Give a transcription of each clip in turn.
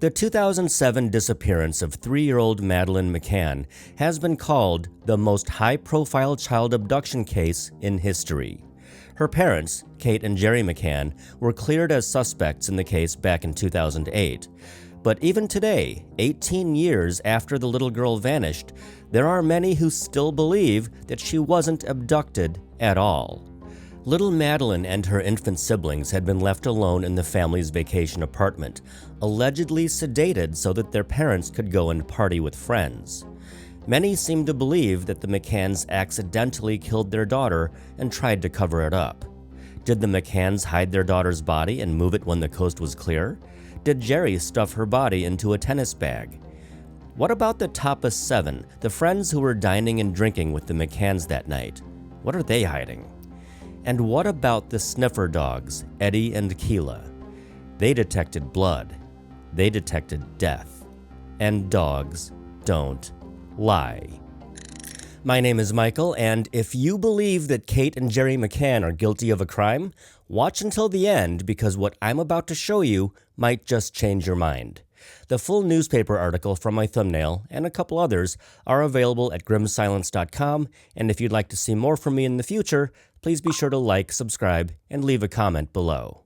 The 2007 disappearance of 3-year-old Madeleine McCann has been called the most high-profile child abduction case in history. Her parents, Kate and Gerry McCann, were cleared as suspects in the case back in 2008. But even today, 18 years after the little girl vanished, there are many who still believe that she wasn't abducted at all. Little Madeleine and her infant siblings had been left alone in the family's vacation apartment, allegedly sedated so that their parents could go and party with friends. Many seem to believe that the McCanns accidentally killed their daughter and tried to cover it up. Did the McCanns hide their daughter's body and move it when the coast was clear? Did Gerry stuff her body into a tennis bag? What about the Tapas 7, the friends who were dining and drinking with the McCanns that night? What are they hiding? And what about the sniffer dogs, Eddie and Keela? They detected blood. They detected death. And dogs don't lie. My name is Michael, and if you believe that Kate and Gerry McCann are guilty of a crime, watch until the end because what I'm about to show you might just change your mind. The full newspaper article from my thumbnail and a couple others are available at grimsilence.com, and if you'd like to see more from me in the future, please be sure to like, subscribe, and leave a comment below.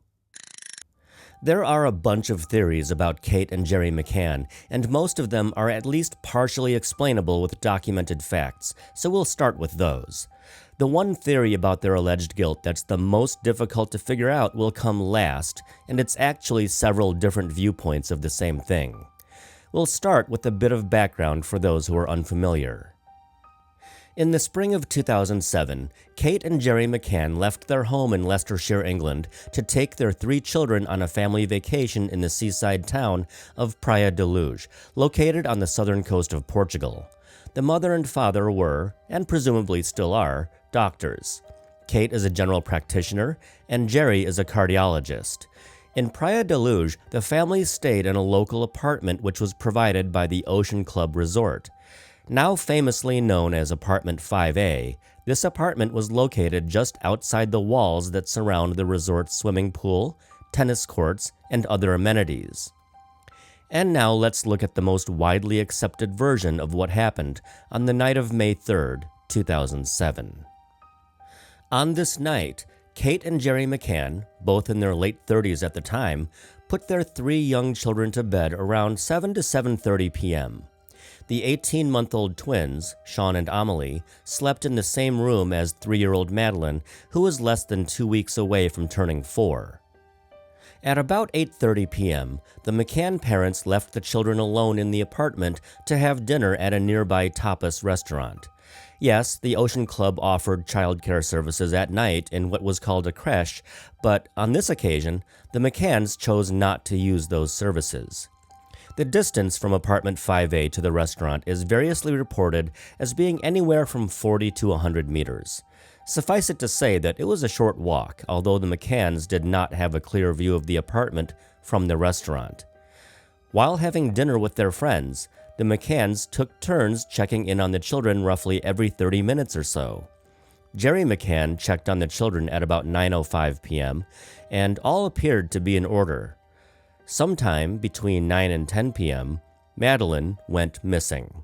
There are a bunch of theories about Kate and Gerry McCann, and most of them are at least partially explainable with documented facts, so we'll start with those. The one theory about their alleged guilt that's the most difficult to figure out will come last, and it's actually several different viewpoints of the same thing. We'll start with a bit of background for those who are unfamiliar. In the spring of 2007, Kate and Gerry McCann left their home in Leicestershire, England, to take their 3 children on a family vacation in the seaside town of Praia da Luz, located on the southern coast of Portugal. The mother and father were, and presumably still are, doctors. Kate is a general practitioner, and Gerry is a cardiologist. In Praia da Luz, the family stayed in a local apartment which was provided by the Ocean Club Resort. Now famously known as Apartment 5A, this apartment was located just outside the walls that surround the resort's swimming pool, tennis courts, and other amenities. And now let's look at the most widely accepted version of what happened on the night of May 3rd, 2007. On this night, Kate and Gerry McCann, both in their late 30s at the time, put their 3 young children to bed around 7 to 7:30 p.m. The 18-month-old twins, Sean and Amelie, slept in the same room as 3-year-old Madeleine, who was less than 2 weeks away from turning 4. At about 8:30 p.m., the McCann parents left the children alone in the apartment to have dinner at a nearby tapas restaurant. Yes, the Ocean Club offered childcare services at night in what was called a creche, but on this occasion, the McCanns chose not to use those services. The distance from Apartment 5A to the restaurant is variously reported as being anywhere from 40 to 100 meters. Suffice it to say that it was a short walk, although the McCanns did not have a clear view of the apartment from the restaurant. While having dinner with their friends, the McCanns took turns checking in on the children roughly every 30 minutes or so. Gerry McCann checked on the children at about 9:05 p.m., and all appeared to be in order. Sometime between 9 and 10 p.m., Madeleine went missing.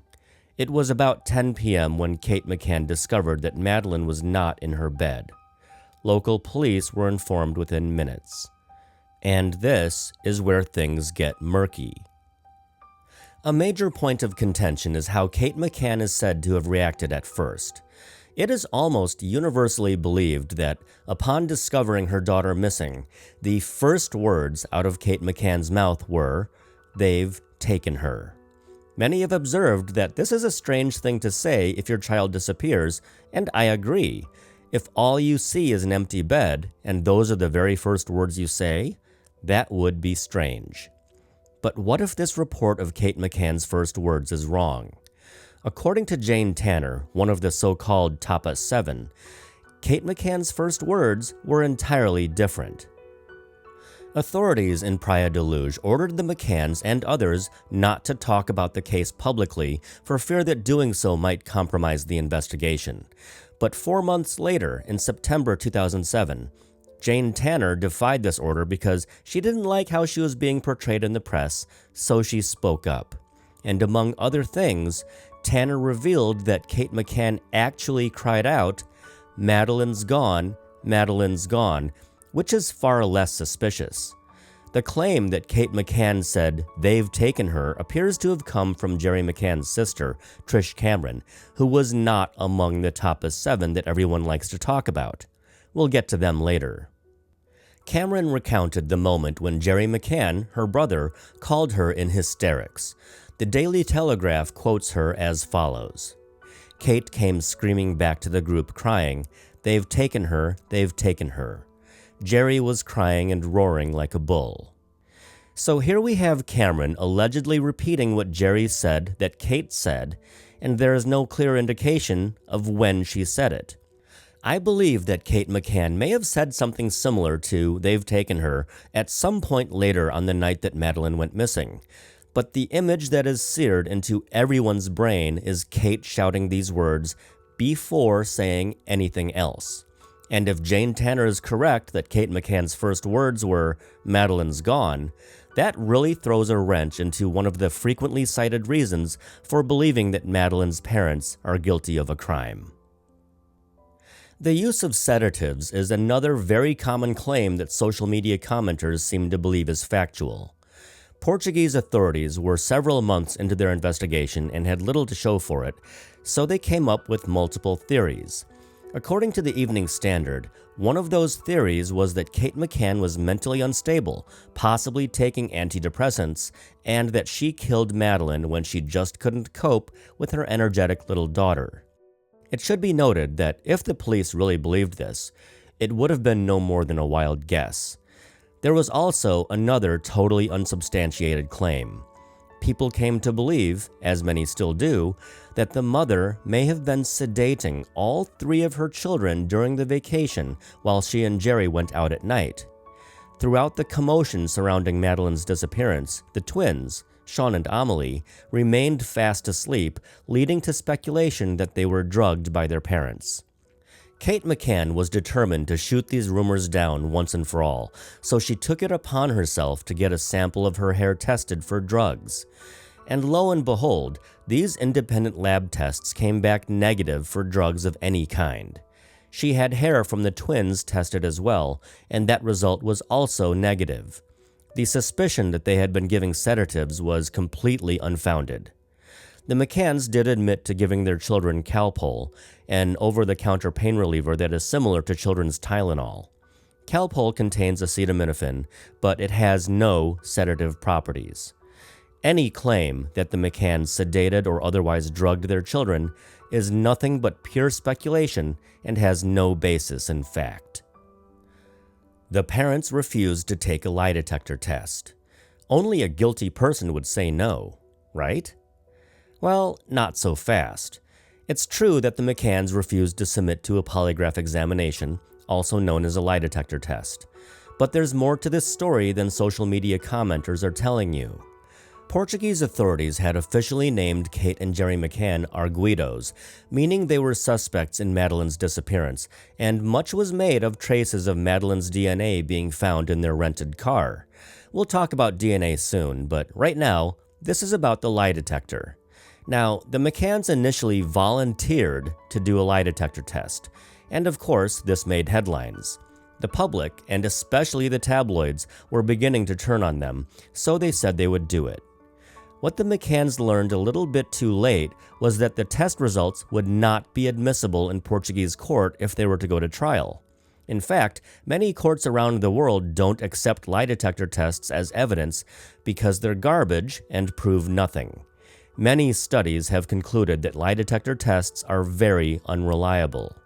It was about 10 p.m. when Kate McCann discovered that Madeleine was not in her bed. Local police were informed within minutes. And this is where things get murky. A major point of contention is how Kate McCann is said to have reacted at first. It is almost universally believed that, upon discovering her daughter missing, the first words out of Kate McCann's mouth were, "They've taken her." Many have observed that this is a strange thing to say if your child disappears, and I agree. If all you see is an empty bed, and those are the very first words you say, that would be strange. But what if this report of Kate McCann's first words is wrong? According to Jane Tanner, one of the so-called Tapas 7, Kate McCann's first words were entirely different. Authorities in Praia da Luz ordered the McCanns and others not to talk about the case publicly for fear that doing so might compromise the investigation. But 4 months later, in September 2007, Jane Tanner defied this order because she didn't like how she was being portrayed in the press, so she spoke up. And among other things, Tanner revealed that Kate McCann actually cried out, "Madeleine's gone, Madeleine's gone," which is far less suspicious. The claim that Kate McCann said they've taken her appears to have come from Gerry McCann's sister, Trish Cameron, who was not among the Tapas 7 that everyone likes to talk about. We'll get to them later. Cameron recounted the moment when Gerry McCann, her brother, called her in hysterics. The Daily Telegraph quotes her as follows. Kate came screaming back to the group crying, "They've taken her, they've taken her." Gerry was crying and roaring like a bull. So here we have Cameron allegedly repeating what Gerry said that Kate said, and there is no clear indication of when she said it. I believe that Kate McCann may have said something similar to "they've taken her" at some point later on the night that Madeleine went missing. But the image that is seared into everyone's brain is Kate shouting these words before saying anything else. And if Jane Tanner is correct that Kate McCann's first words were, "Madeleine's gone," that really throws a wrench into one of the frequently cited reasons for believing that Madeleine's parents are guilty of a crime. The use of sedatives is another very common claim that social media commenters seem to believe is factual. Portuguese authorities were several months into their investigation and had little to show for it, so they came up with multiple theories. According to the Evening Standard, one of those theories was that Kate McCann was mentally unstable, possibly taking antidepressants, and that she killed Madeleine when she just couldn't cope with her energetic little daughter. It should be noted that if the police really believed this, it would have been no more than a wild guess. There was also another totally unsubstantiated claim. People came to believe, as many still do, that the mother may have been sedating all 3 of her children during the vacation while she and Gerry went out at night. Throughout the commotion surrounding Madeleine's disappearance, the twins, Sean and Amelie, remained fast asleep, leading to speculation that they were drugged by their parents. Kate McCann was determined to shoot these rumors down once and for all, so she took it upon herself to get a sample of her hair tested for drugs. And lo and behold, these independent lab tests came back negative for drugs of any kind. She had hair from the twins tested as well, and that result was also negative. The suspicion that they had been giving sedatives was completely unfounded. The McCanns did admit to giving their children Calpol, an over-the-counter pain reliever that is similar to children's Tylenol. Calpol contains acetaminophen, but it has no sedative properties. Any claim that the McCanns sedated or otherwise drugged their children is nothing but pure speculation and has no basis in fact. The parents refused to take a lie detector test. Only a guilty person would say no, right? Well, not so fast. It's true that the McCanns refused to submit to a polygraph examination, also known as a lie detector test. But there's more to this story than social media commenters are telling you. Portuguese authorities had officially named Kate and Gerry McCann arguidos, meaning they were suspects in Madeleine's disappearance, and much was made of traces of Madeleine's DNA being found in their rented car. We'll talk about DNA soon, but right now, this is about the lie detector. Now, the McCanns initially volunteered to do a lie detector test, and of course, this made headlines. The public, and especially the tabloids, were beginning to turn on them, so they said they would do it. What the McCanns learned a little bit too late was that the test results would not be admissible in Portuguese court if they were to go to trial. In fact, many courts around the world don't accept lie detector tests as evidence because they're garbage and prove nothing. Many studies have concluded that lie detector tests are very unreliable.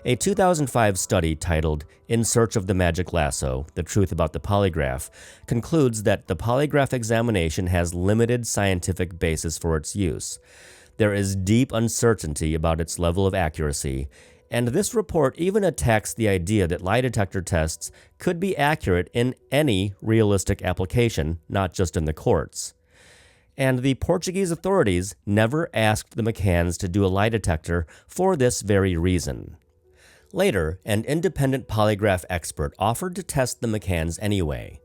A 2005 study titled "In Search of the Magic Lasso: The Truth About the Polygraph" concludes that the polygraph examination has limited scientific basis for its use. There is deep uncertainty about its level of accuracy, and this report even attacks the idea that lie detector tests could be accurate in any realistic application, not just in the courts. And the Portuguese authorities never asked the McCanns to do a lie detector for this very reason. Later, an independent polygraph expert offered to test the McCanns anyway.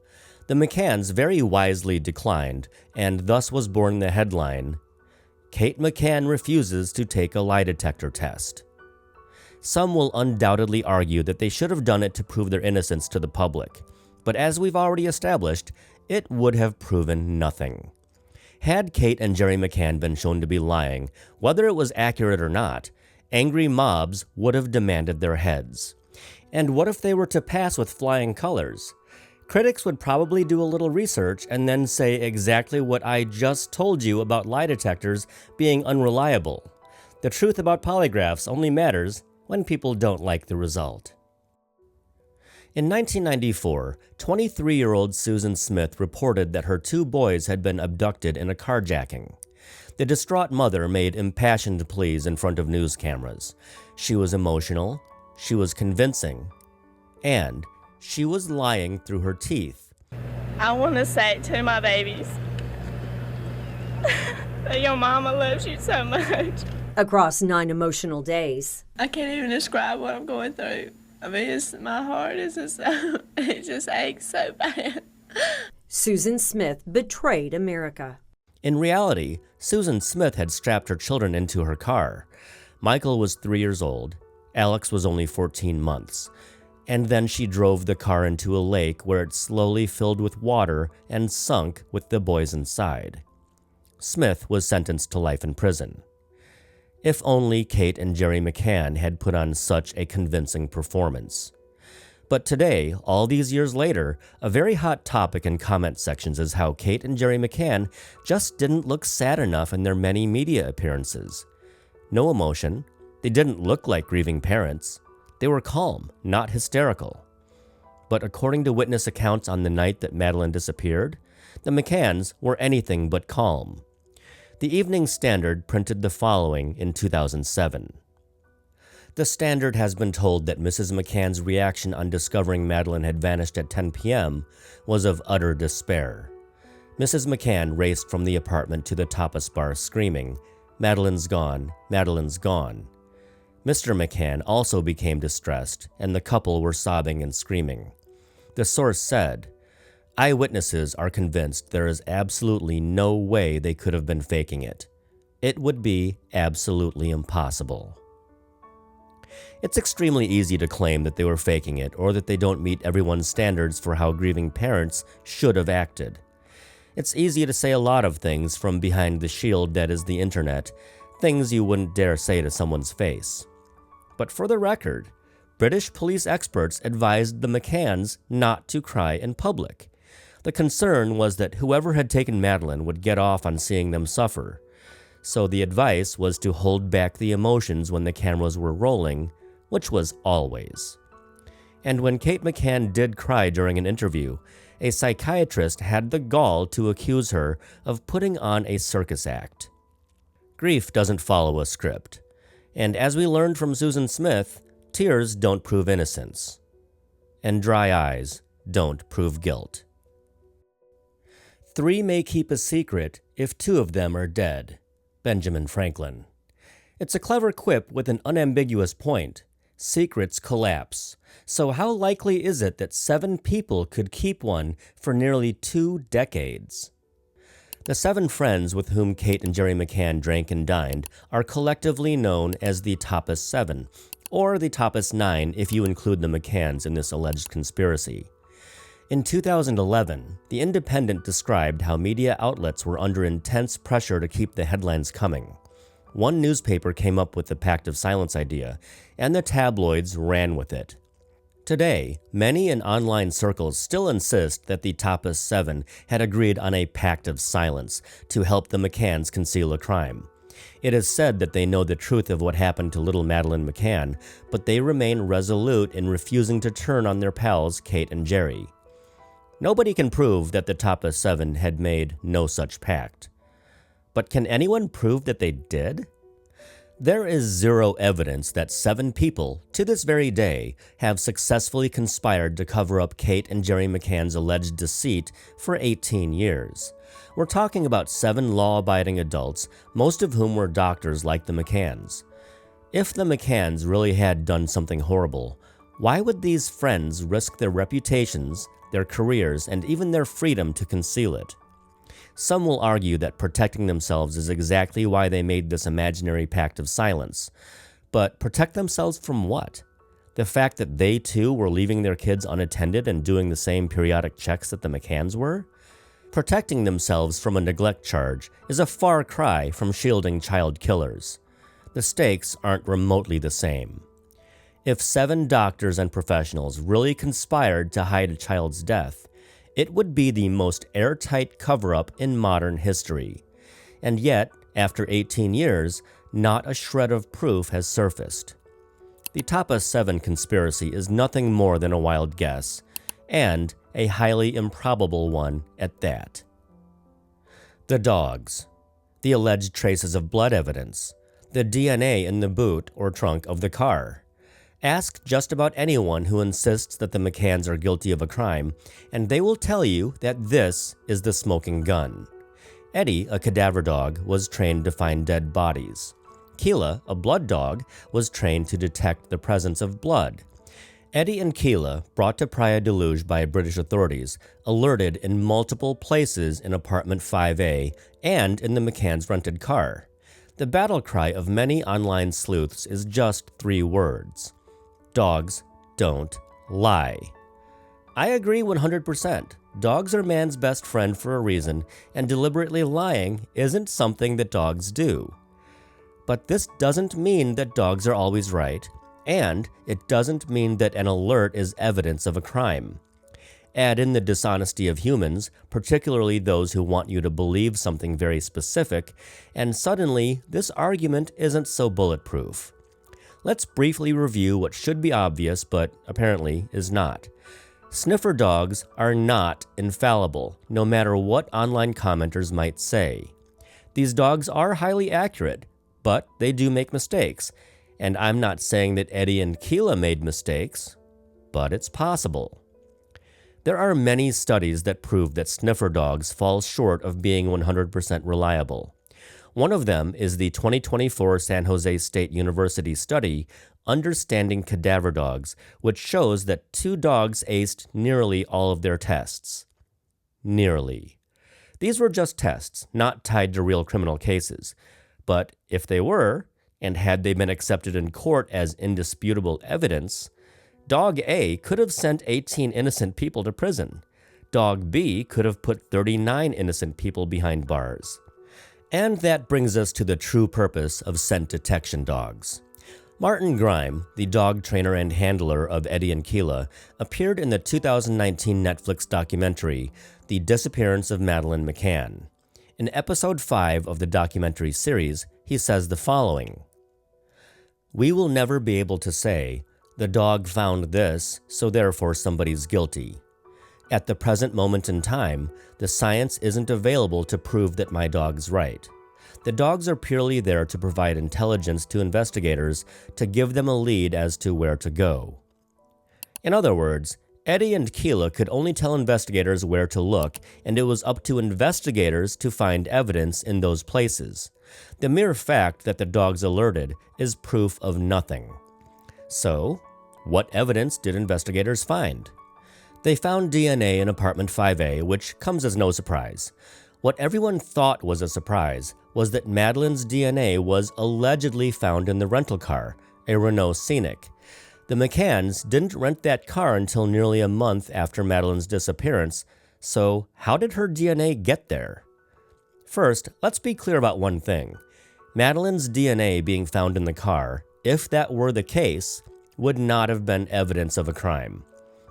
The McCanns very wisely declined, and thus was born the headline, "Kate McCann refuses to take a lie detector test." Some will undoubtedly argue that they should have done it to prove their innocence to the public, but as we've already established, it would have proven nothing. Had Kate and Gerry McCann been shown to be lying, whether it was accurate or not, angry mobs would have demanded their heads. And what if they were to pass with flying colors? Critics would probably do a little research and then say exactly what I just told you about lie detectors being unreliable. The truth about polygraphs only matters when people don't like the result. In 1994, 23-year-old Susan Smith reported that her 2 boys had been abducted in a carjacking. The distraught mother made impassioned pleas in front of news cameras. She was emotional, she was convincing, and she was lying through her teeth. I want to say to my babies that your mama loves you so much. Across 9 emotional days. I can't even describe what I'm going through. I mean, my heart is just, it just aches so bad. Susan Smith betrayed America. In reality, Susan Smith had strapped her children into her car. Michael was 3 years old, Alex was only 14 months, and then she drove the car into a lake where it slowly filled with water and sunk with the boys inside. Smith was sentenced to life in prison. If only Kate and Gerry McCann had put on such a convincing performance. But today, all these years later, a very hot topic in comment sections is how Kate and Gerry McCann just didn't look sad enough in their many media appearances. No emotion, they didn't look like grieving parents, they were calm, not hysterical. But according to witness accounts on the night that Madeleine disappeared, the McCanns were anything but calm. The Evening Standard printed the following in 2007. The Standard has been told that Mrs. McCann's reaction on discovering Madeleine had vanished at 10 p.m. was of utter despair. Mrs. McCann raced from the apartment to the Tapas bar screaming, "Madeleine's gone, Madeleine's gone." Mr. McCann also became distressed, and the couple were sobbing and screaming. The source said, "Eyewitnesses are convinced there is absolutely no way they could have been faking it. It would be absolutely impossible." It's extremely easy to claim that they were faking it or that they don't meet everyone's standards for how grieving parents should have acted. It's easy to say a lot of things from behind the shield that is the internet, things you wouldn't dare say to someone's face. But for the record, British police experts advised the McCanns not to cry in public. The concern was that whoever had taken Madeleine would get off on seeing them suffer. So the advice was to hold back the emotions when the cameras were rolling, which was always. And when Kate McCann did cry during an interview, a psychiatrist had the gall to accuse her of putting on a circus act. Grief doesn't follow a script. And as we learned from Susan Smith, tears don't prove innocence. And dry eyes don't prove guilt. 3 may keep a secret if 2 of them are dead. Benjamin Franklin. It's a clever quip with an unambiguous point. Secrets collapse. So how likely is it that 7 people could keep one for nearly 2 decades? The 7 friends with whom Kate and Gerry McCann drank and dined are collectively known as the Tapas 7, or the Tapas 9 if you include the McCanns in this alleged conspiracy. In 2011, The Independent described how media outlets were under intense pressure to keep the headlines coming. One newspaper came up with the Pact of Silence idea, and the tabloids ran with it. Today, many in online circles still insist that the Tapas 7 had agreed on a Pact of Silence to help the McCanns conceal a crime. It is said that they know the truth of what happened to little Madeleine McCann, but they remain resolute in refusing to turn on their pals Kate and Gerry. Nobody can prove that the Tapas 7 had made no such pact. But can anyone prove that they did? There is zero evidence that 7 people, to this very day, have successfully conspired to cover up Kate and Gerry McCann's alleged deceit for 18 years. We're talking about 7 law-abiding adults, most of whom were doctors like the McCanns. If the McCanns really had done something horrible, why would these friends risk their reputations, their careers, and even their freedom to conceal it? Some will argue that protecting themselves is exactly why they made this imaginary pact of silence. But protect themselves from what? The fact that they too were leaving their kids unattended and doing the same periodic checks that the McCanns were? Protecting themselves from a neglect charge is a far cry from shielding child killers. The stakes aren't remotely the same. If 7 doctors and professionals really conspired to hide a child's death, it would be the most airtight cover-up in modern history. And yet, after 18 years, not a shred of proof has surfaced. The Tapas 7 conspiracy is nothing more than a wild guess, and a highly improbable one at that. The dogs. The alleged traces of blood evidence. The DNA in the boot or trunk of the car. Ask just about anyone who insists that the McCanns are guilty of a crime, and they will tell you that this is the smoking gun. Eddie, a cadaver dog, was trained to find dead bodies. Keela, a blood dog, was trained to detect the presence of blood. Eddie and Keela, brought to Praia de Luz by British authorities, alerted in multiple places in apartment 5A and in the McCanns' rented car. The battle cry of many online sleuths is just 3 words. Dogs don't lie. I agree 100%. Dogs are man's best friend for a reason, and deliberately lying isn't something that dogs do. But this doesn't mean that dogs are always right, and it doesn't mean that an alert is evidence of a crime. Add in the dishonesty of humans, particularly those who want you to believe something very specific, and suddenly this argument isn't so bulletproof. Let's briefly review what should be obvious but apparently is not. Sniffer dogs are not infallible, no matter what online commenters might say. These dogs are highly accurate, but they do make mistakes, and I'm not saying that Eddie and Keela made mistakes, but it's possible. There are many studies that prove that sniffer dogs fall short of being 100% reliable. One of them is the 2024 San Jose State University study, Understanding Cadaver Dogs, which shows that 2 dogs aced nearly all of their tests. Nearly. These were just tests, not tied to real criminal cases. But if they were, and had they been accepted in court as indisputable evidence, Dog A could have sent 18 innocent people to prison. Dog B could have put 39 innocent people behind bars. And that brings us to the true purpose of scent detection dogs. Martin Grime, the dog trainer and handler of Eddie and Keela, appeared in the 2019 Netflix documentary, The Disappearance of Madeleine McCann. In episode 5 of the documentary series, he says the following: "We will never be able to say, the dog found this, so therefore somebody's guilty. At the present moment in time, the science isn't available to prove that my dog's right. The dogs are purely there to provide intelligence to investigators to give them a lead as to where to go." In other words, Eddie and Keela could only tell investigators where to look, and it was up to investigators to find evidence in those places. The mere fact that the dogs alerted is proof of nothing. So, what evidence did investigators find? They found DNA in apartment 5A, which comes as no surprise. What everyone thought was a surprise was that Madeleine's DNA was allegedly found in the rental car, a Renault Scenic. The McCanns didn't rent that car until nearly a month after Madeleine's disappearance, so how did her DNA get there? First, let's be clear about one thing. Madeleine's DNA being found in the car, if that were the case, would not have been evidence of a crime.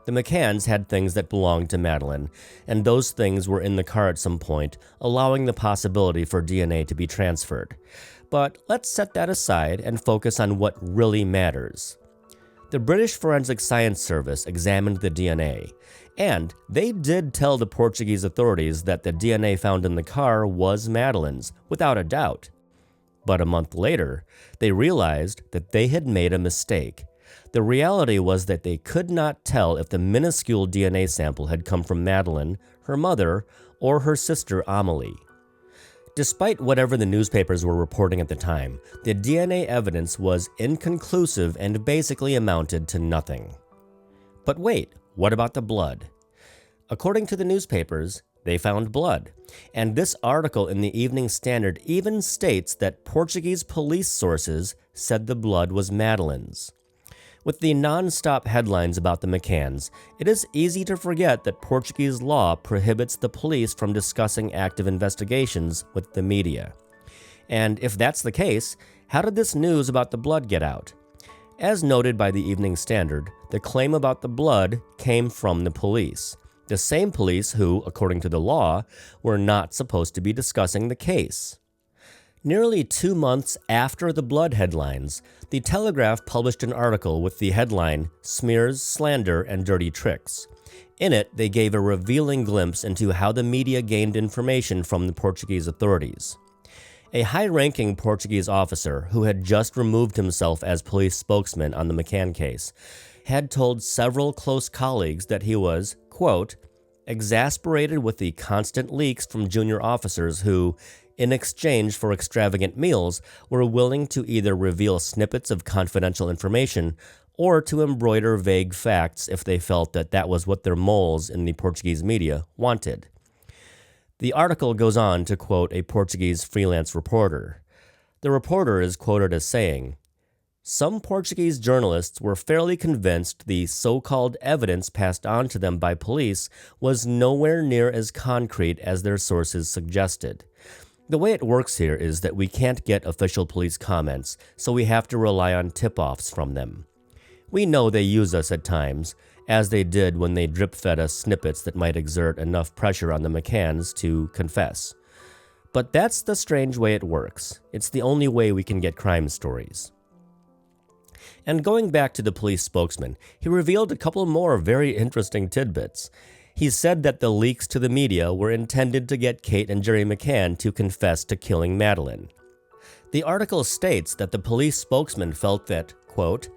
The McCanns had things that belonged to Madeleine, and those things were in the car at some point, allowing the possibility for DNA to be transferred. But let's set that aside and focus on what really matters. The British Forensic Science Service examined the DNA, and they did tell the Portuguese authorities that the DNA found in the car was Madeleine's, without a doubt. But a month later, they realized that they had made a mistake. The reality was that they could not tell if the minuscule DNA sample had come from Madeleine, her mother, or her sister Amelie. Despite whatever the newspapers were reporting at the time, the DNA evidence was inconclusive and basically amounted to nothing. But wait, what about the blood? According to the newspapers, they found blood, and this article in the Evening Standard even states that Portuguese police sources said the blood was Madeleine's. With the non-stop headlines about the McCanns, it is easy to forget that Portuguese law prohibits the police from discussing active investigations with the media. And if that's the case, how did this news about the blood get out? As noted by the Evening Standard, the claim about the blood came from the police. The same police who, according to the law, were not supposed to be discussing the case. Nearly 2 months after the blood headlines, the Telegraph published an article with the headline, "Smears, Slander, and Dirty Tricks." In it, they gave a revealing glimpse into how the media gained information from the Portuguese authorities. A high-ranking Portuguese officer who had just removed himself as police spokesman on the McCann case had told several close colleagues that he was, quote, exasperated with the constant leaks from junior officers who, in exchange for extravagant meals, were willing to either reveal snippets of confidential information or to embroider vague facts if they felt that that was what their moles in the Portuguese media wanted. The article goes on to quote a Portuguese freelance reporter. The reporter is quoted as saying, "Some Portuguese journalists were fairly convinced the so-called evidence passed on to them by police was nowhere near as concrete as their sources suggested. The way it works here is that we can't get official police comments, so we have to rely on tip-offs from them. We know they use us at times, as they did when they drip-fed us snippets that might exert enough pressure on the McCanns to confess. But that's the strange way it works. It's the only way we can get crime stories." And going back to the police spokesman, he revealed a couple more very interesting tidbits. He said that the leaks to the media were intended to get Kate and Gerry McCann to confess to killing Madeleine. The article states that the police spokesman felt that, quote,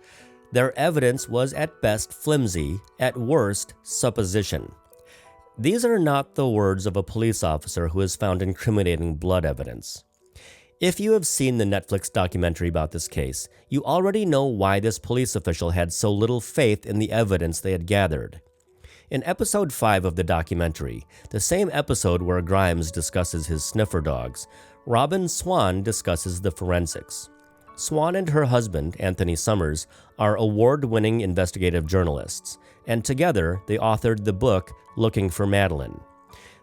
their evidence was at best flimsy, at worst supposition. These are not the words of a police officer who has found incriminating blood evidence. If you have seen the Netflix documentary about this case, you already know why this police official had so little faith in the evidence they had gathered. In episode 5 of the documentary, the same episode where Grimes discusses his sniffer dogs, Robin Swan discusses the forensics. Swan and her husband, Anthony Summers, are award-winning investigative journalists, and together they authored the book Looking for Madeleine.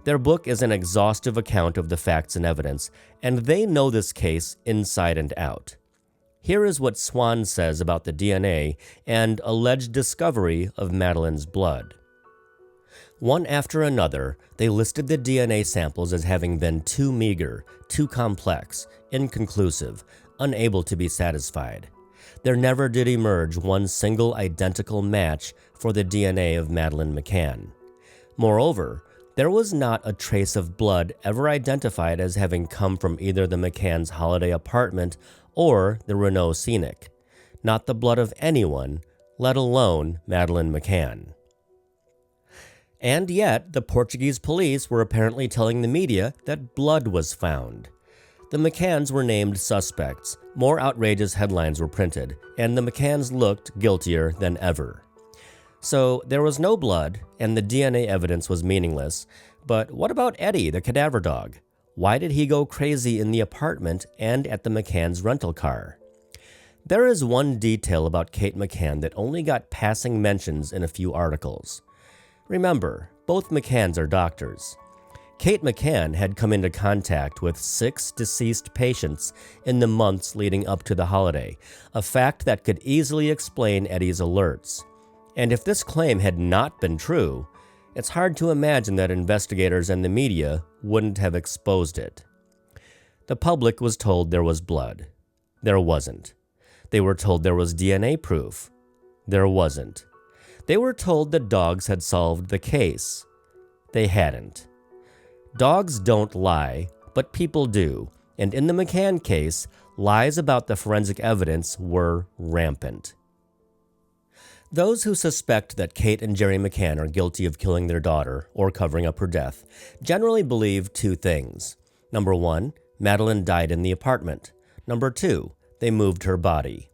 Their book is an exhaustive account of the facts and evidence, and they know this case inside and out. Here is what Swan says about the DNA and alleged discovery of Madeleine's blood. One after another, they listed the DNA samples as having been too meager, too complex, inconclusive, unable to be satisfied. There never did emerge one single identical match for the DNA of Madeleine McCann. Moreover, there was not a trace of blood ever identified as having come from either the McCann's holiday apartment or the Renault Scenic. Not the blood of anyone, let alone Madeleine McCann. And yet, the Portuguese police were apparently telling the media that blood was found. The McCanns were named suspects, more outrageous headlines were printed, and the McCanns looked guiltier than ever. So there was no blood, and the DNA evidence was meaningless. But what about Eddie, the cadaver dog? Why did he go crazy in the apartment and at the McCann's rental car? There is one detail about Kate McCann that only got passing mentions in a few articles. Remember, both McCanns are doctors. Kate McCann had come into contact with 6 deceased patients in the months leading up to the holiday, a fact that could easily explain Eddie's alerts. And if this claim had not been true, it's hard to imagine that investigators and the media wouldn't have exposed it. The public was told there was blood. There wasn't. They were told there was DNA proof. There wasn't. They were told that dogs had solved the case. They hadn't. Dogs don't lie, but people do, and in the McCann case, lies about the forensic evidence were rampant. Those who suspect that Kate and Gerry McCann are guilty of killing their daughter or covering up her death generally believe 2 things. Number 1, Madeleine died in the apartment. Number 2, they moved her body.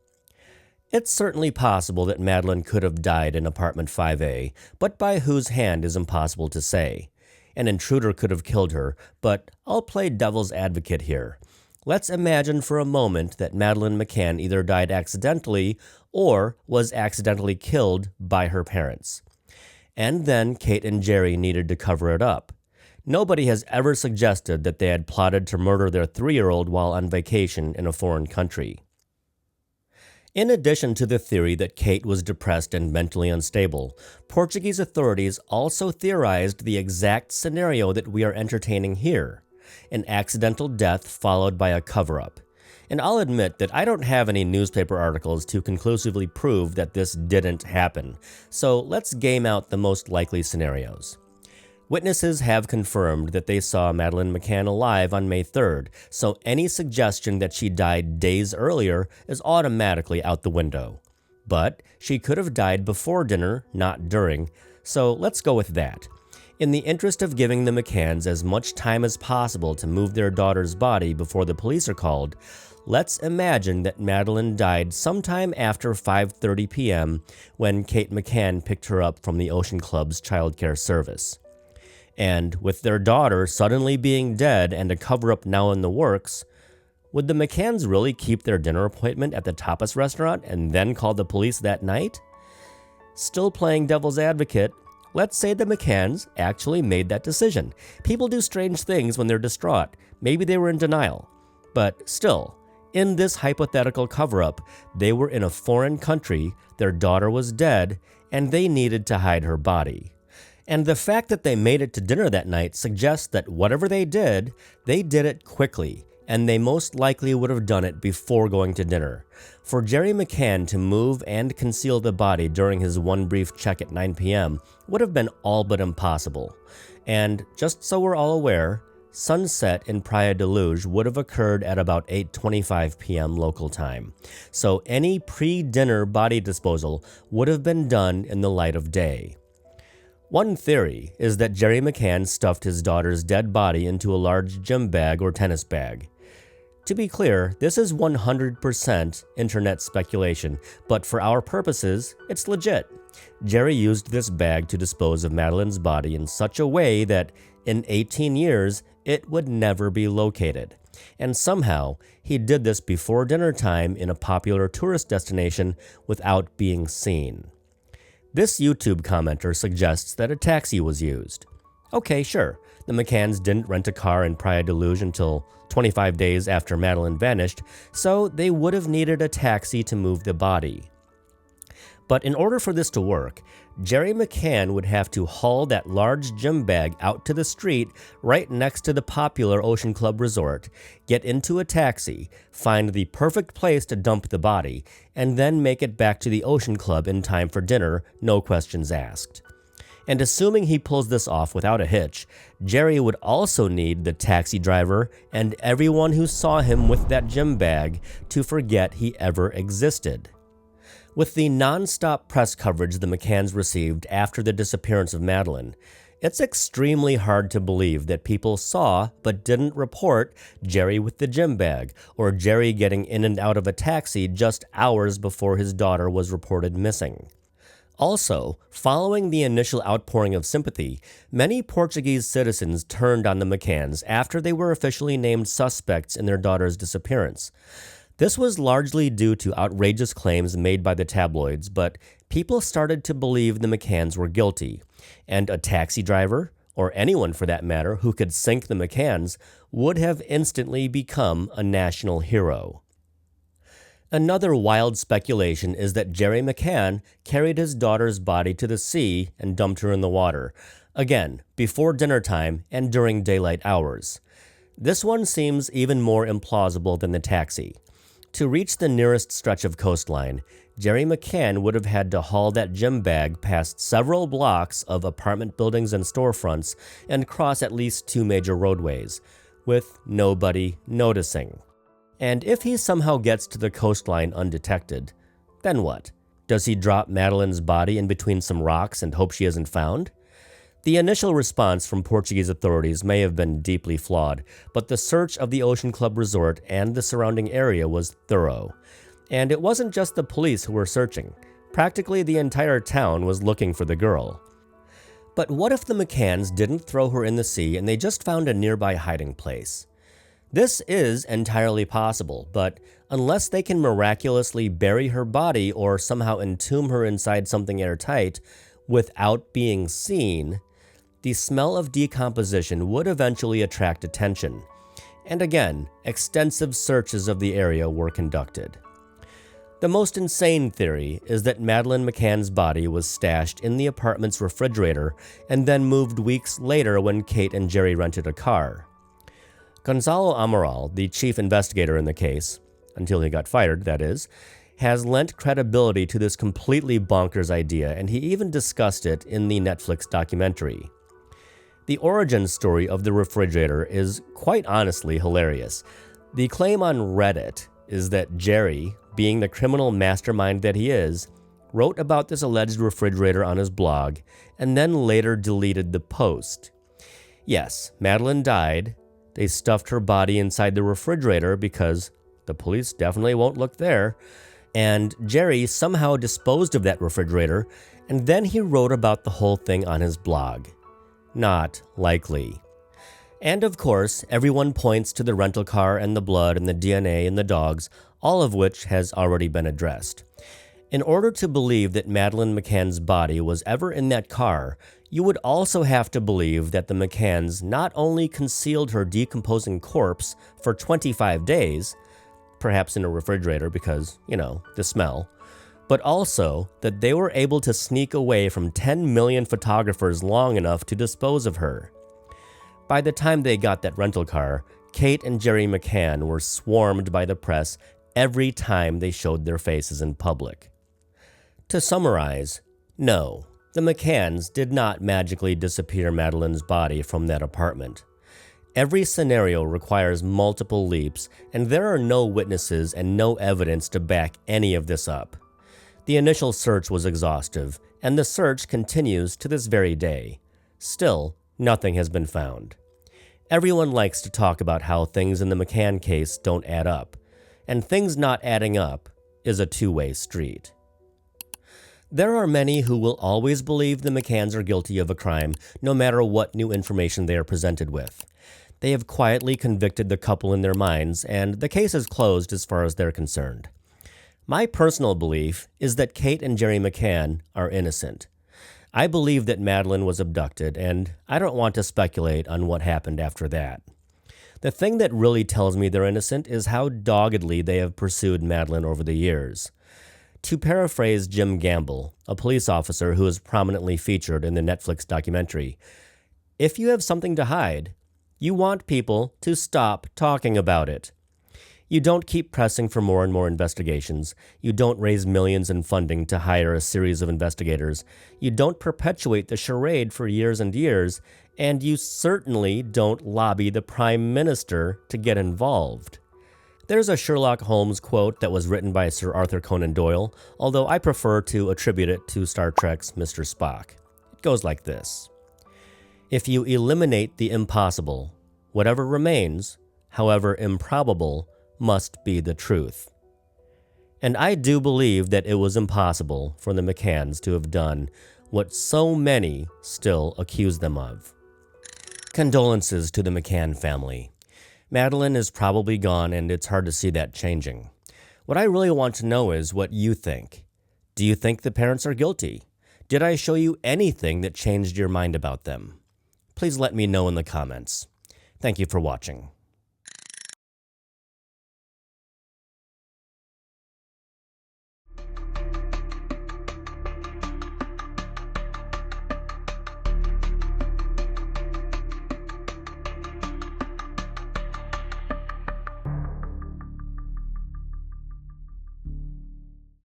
It's certainly possible that Madeleine could have died in apartment 5A, but by whose hand is impossible to say. An intruder could have killed her, but I'll play devil's advocate here. Let's imagine for a moment that Madeleine McCann either died accidentally or was accidentally killed by her parents. And then Kate and Gerry needed to cover it up. Nobody has ever suggested that they had plotted to murder their 3-year-old while on vacation in a foreign country. In addition to the theory that Kate was depressed and mentally unstable, Portuguese authorities also theorized the exact scenario that we are entertaining here: an accidental death followed by a cover-up. And I'll admit that I don't have any newspaper articles to conclusively prove that this didn't happen, so let's game out the most likely scenarios. Witnesses have confirmed that they saw Madeleine McCann alive on May 3rd, so any suggestion that she died days earlier is automatically out the window. But she could have died before dinner, not during, so let's go with that. In the interest of giving the McCanns as much time as possible to move their daughter's body before the police are called, let's imagine that Madeleine died sometime after 5:30 p.m. when Kate McCann picked her up from the Ocean Club's childcare service. And with their daughter suddenly being dead and a cover-up now in the works, would the McCanns really keep their dinner appointment at the Tapas restaurant and then call the police that night? Still playing devil's advocate, let's say the McCanns actually made that decision. People do strange things when they're distraught. Maybe they were in denial. But still, in this hypothetical cover-up, they were in a foreign country, their daughter was dead, and they needed to hide her body. And the fact that they made it to dinner that night suggests that whatever they did it quickly, and they most likely would have done it before going to dinner. For Gerry McCann to move and conceal the body during his one brief check at 9 p.m. would have been all but impossible. And just so we're all aware, sunset in Praia de Luz would have occurred at about 8:25 p.m. local time. So any pre-dinner body disposal would have been done in the light of day. One theory is that Gerry McCann stuffed his daughter's dead body into a large gym bag or tennis bag. To be clear, this is 100% internet speculation, but for our purposes, it's legit. Gerry used this bag to dispose of Madeleine's body in such a way that, in 18 years, it would never be located. And somehow, he did this before dinner time in a popular tourist destination without being seen. This YouTube commenter suggests that a taxi was used. Okay, sure, the McCanns didn't rent a car in Praia de Luz until 25 days after Madeleine vanished, so they would have needed a taxi to move the body. But in order for this to work, Gerry McCann would have to haul that large gym bag out to the street right next to the popular Ocean Club resort, get into a taxi, find the perfect place to dump the body, and then make it back to the Ocean Club in time for dinner, no questions asked. And assuming he pulls this off without a hitch, Gerry would also need the taxi driver and everyone who saw him with that gym bag to forget he ever existed. With the non-stop press coverage the McCanns received after the disappearance of Madeleine, it's extremely hard to believe that people saw but didn't report Gerry with the gym bag, or Gerry getting in and out of a taxi just hours before his daughter was reported missing. Also, following the initial outpouring of sympathy, many Portuguese citizens turned on the McCanns after they were officially named suspects in their daughter's disappearance. This was largely due to outrageous claims made by the tabloids, but people started to believe the McCanns were guilty, and a taxi driver, or anyone for that matter who could sink the McCanns, would have instantly become a national hero. Another wild speculation is that Gerry McCann carried his daughter's body to the sea and dumped her in the water, again, before dinner time and during daylight hours. This one seems even more implausible than the taxi. To reach the nearest stretch of coastline, Gerry McCann would have had to haul that gym bag past several blocks of apartment buildings and storefronts and cross at least 2 major roadways, with nobody noticing. And if he somehow gets to the coastline undetected, then what? Does he drop Madeleine's body in between some rocks and hope she isn't found? The initial response from Portuguese authorities may have been deeply flawed, but the search of the Ocean Club Resort and the surrounding area was thorough. And it wasn't just the police who were searching. Practically the entire town was looking for the girl. But what if the McCanns didn't throw her in the sea and they just found a nearby hiding place? This is entirely possible, but unless they can miraculously bury her body or somehow entomb her inside something airtight without being seen, the smell of decomposition would eventually attract attention. And again, extensive searches of the area were conducted. The most insane theory is that Madeleine McCann's body was stashed in the apartment's refrigerator and then moved weeks later when Kate and Gerry rented a car. Gonzalo Amaral, the chief investigator in the case, until he got fired, that is, has lent credibility to this completely bonkers idea, and he even discussed it in the Netflix documentary. The origin story of the refrigerator is quite honestly hilarious. The claim on Reddit is that Gerry, being the criminal mastermind that he is, wrote about this alleged refrigerator on his blog and then later deleted the post. Yes, Madeleine died. They stuffed her body inside the refrigerator because the police definitely won't look there, and Gerry somehow disposed of that refrigerator, and then he wrote about the whole thing on his blog. Not likely. And of course, everyone points to the rental car and the blood and the DNA and the dogs, all of which has already been addressed. In order to believe that Madeleine McCann's body was ever in that car, you would also have to believe that the McCanns not only concealed her decomposing corpse for 25 days, perhaps in a refrigerator because, the smell, but also that they were able to sneak away from 10 million photographers long enough to dispose of her. By the time they got that rental car, Kate and Gerry McCann were swarmed by the press every time they showed their faces in public. To summarize, no, the McCanns did not magically disappear Madeleine's body from that apartment. Every scenario requires multiple leaps, and there are no witnesses and no evidence to back any of this up. The initial search was exhaustive, and the search continues to this very day. Still, nothing has been found. Everyone likes to talk about how things in the McCann case don't add up, and things not adding up is a two-way street. There are many who will always believe the McCanns are guilty of a crime, no matter what new information they are presented with. They have quietly convicted the couple in their minds, and the case is closed as far as they're concerned. My personal belief is that Kate and Gerry McCann are innocent. I believe that Madeleine was abducted, and I don't want to speculate on what happened after that. The thing that really tells me they're innocent is how doggedly they have pursued Madeleine over the years. To paraphrase Jim Gamble, a police officer who is prominently featured in the Netflix documentary, if you have something to hide, you want people to stop talking about it. You don't keep pressing for more and more investigations. You don't raise millions in funding to hire a series of investigators. You don't perpetuate the charade for years and years, and you certainly don't lobby the Prime Minister to get involved. There's a Sherlock Holmes quote that was written by Sir Arthur Conan Doyle, although I prefer to attribute it to Star Trek's Mr. Spock. It goes like this: if you eliminate the impossible, whatever remains, however improbable, must be the truth. And I do believe that it was impossible for the McCanns to have done what so many still accuse them of. Condolences to the McCann family. Madeleine is probably gone, and it's hard to see that changing. What I really want to know is what you think. Do you think the parents are guilty? Did I show you anything that changed your mind about them? Please let me know in the comments. Thank you for watching.